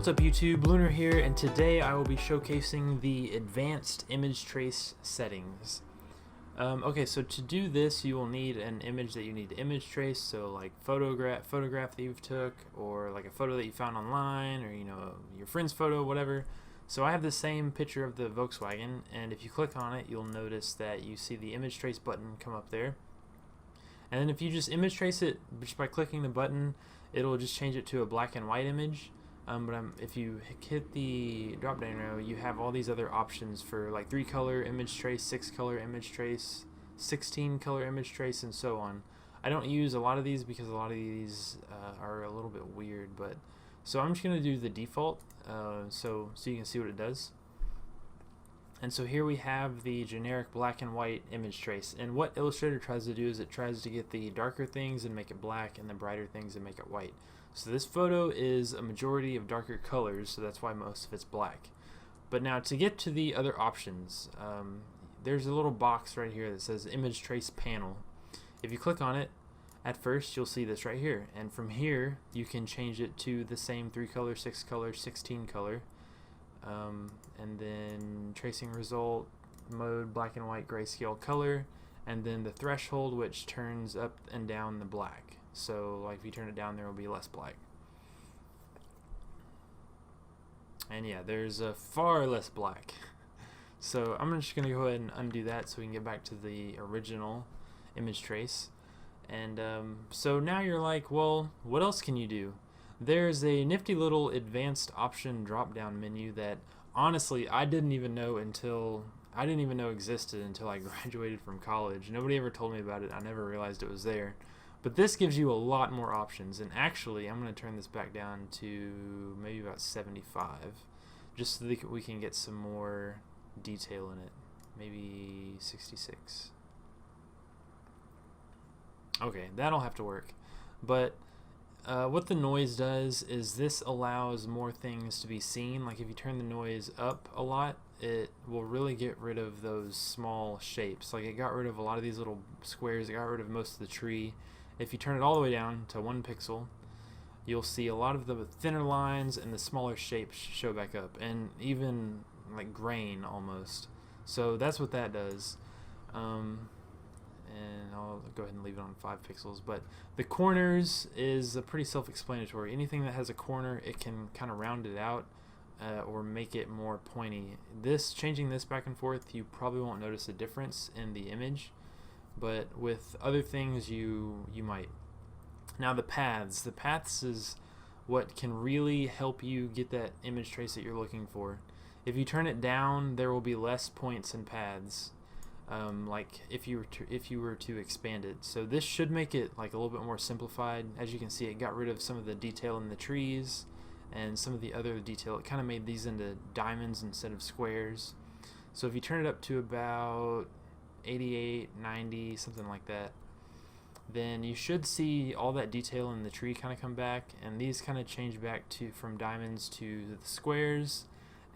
What's up YouTube, Lunar here, and today I will be showcasing the advanced image trace settings. Okay, so to do this you will need an image that you need to image trace, so like photograph that you've took, or like a photo that you found online, or your friend's photo, whatever. So I have the same picture of the Volkswagen, and if you click on it you'll notice that you see the image trace button come up there. And then if you just image trace it just by clicking the button, it'll just change it to a black and white image. If you hit the drop down arrow, you have all these other options for like 3-color image trace, 6-color image trace, 16-color image trace, and so on. I don't use a lot of these because a lot of these are a little bit weird, but so I'm just going to do the default so you can see what it does. And so here we have the generic black and white image trace, and what Illustrator tries to do is it tries to get the darker things and make it black, and the brighter things and make it white. So this photo is a majority of darker colors, so that's why most of it's black. But now to get to the other options, there's a little box right here that says image trace panel. If you click on it, at first you'll see this right here, and from here you can change it to the same 3-color, 6-color, 16-color, and then tracing result, mode, black and white, grayscale, color, and then the threshold, which turns up and down the black. So like if you turn it down, there will be less black. And yeah, there's far less black. So I'm just going to go ahead and undo that so we can get back to the original image trace. And so now you're like, well, what else can you do? There's a nifty little advanced option drop down menu that honestly I didn't even know existed until I graduated from college. Nobody ever told me about it. I never realized it was there. But this gives you a lot more options, and actually I'm going to turn this back down to maybe about 75 just so that we can get some more detail in it. Maybe 66. Okay, that'll have to work. But what the noise does is this allows more things to be seen. Like if you turn the noise up a lot, it will really get rid of those small shapes. Like it got rid of a lot of these little squares, it got rid of most of the tree. If you turn it all the way down to 1 pixel, you'll see a lot of the thinner lines and the smaller shapes show back up, and even like grain almost. So that's what that does. And I'll go ahead and leave it on 5 pixels. But the corners is pretty self-explanatory. Anything that has a corner, it can kind of round it out or make it more pointy. Changing this back and forth, you probably won't notice a difference in the image, but with other things you might. Now the paths is what can really help you get that image trace that you're looking for. If you turn it down, there will be less points and paths, like if you were to expand it. So this should make it like a little bit more simplified. As you can see, it got rid of some of the detail in the trees and some of the other detail. It kind of made these into diamonds instead of squares. So if you turn it up to about 88, 90, something like that, then you should see all that detail in the tree kind of come back, and these kind of change back from diamonds to the squares.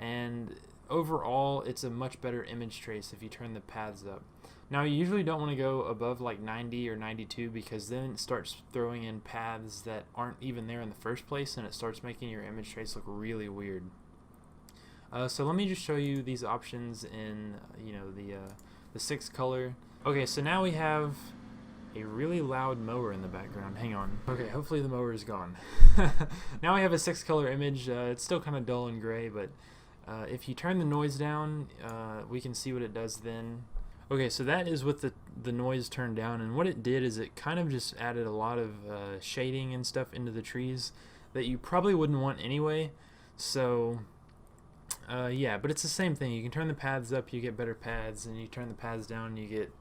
And overall it's a much better image trace if you turn the paths up. Now you usually don't want to go above like 90 or 92 because then it starts throwing in paths that aren't even there in the first place, and it starts making your image trace look really weird. So let me just show you these options in the 6-color. Okay, so now we have a really loud mower in the background. Hang on. Okay, hopefully the mower is gone. Now we have a 6-color image. It's still kind of dull and gray, but if you turn the noise down, we can see what it does then. Okay, so that is with the noise turned down, and what it did is it kind of just added a lot of shading and stuff into the trees that you probably wouldn't want anyway. So yeah, but it's the same thing. You can turn the paths up, you get better paths, and you turn the paths down, you get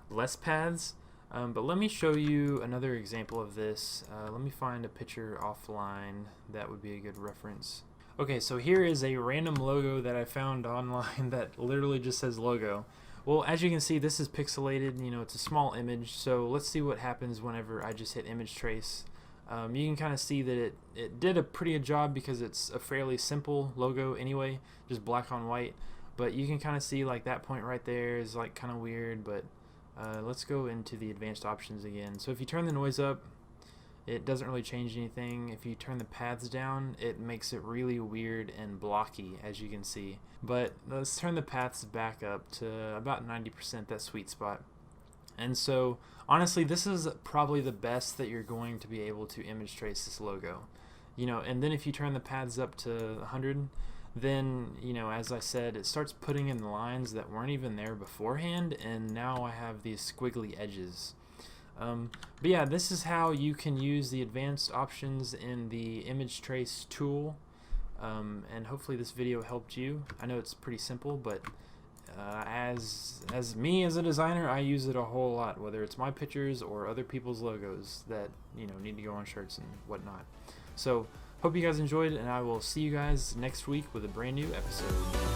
less paths. But let me show you another example of this. Let me find a picture offline that would be a good reference. Okay, so here is a random logo that I found online that literally just says logo. Well, as you can see, this is pixelated, it's a small image, so let's see what happens whenever I just hit image trace. You can kind of see that it did a pretty good job because it's a fairly simple logo anyway, just black on white. But you can kind of see like that point right there is like kind of weird, but let's go into the advanced options again. So if you turn the noise up, it doesn't really change anything. If you turn the paths down, it makes it really weird and blocky, as you can see. But let's turn the paths back up to about 90%, that sweet spot. And so honestly, this is probably the best that you're going to be able to image trace this logo. And then if you turn the paths up to 100, then, as I said, it starts putting in lines that weren't even there beforehand, and now I have these squiggly edges. But yeah, this is how you can use the advanced options in the image trace tool, and hopefully this video helped you. I know it's pretty simple, but as me as a designer, I use it a whole lot, whether it's my pictures or other people's logos that need to go on shirts and whatnot. So hope you guys enjoyed, and I will see you guys next week with a brand new episode.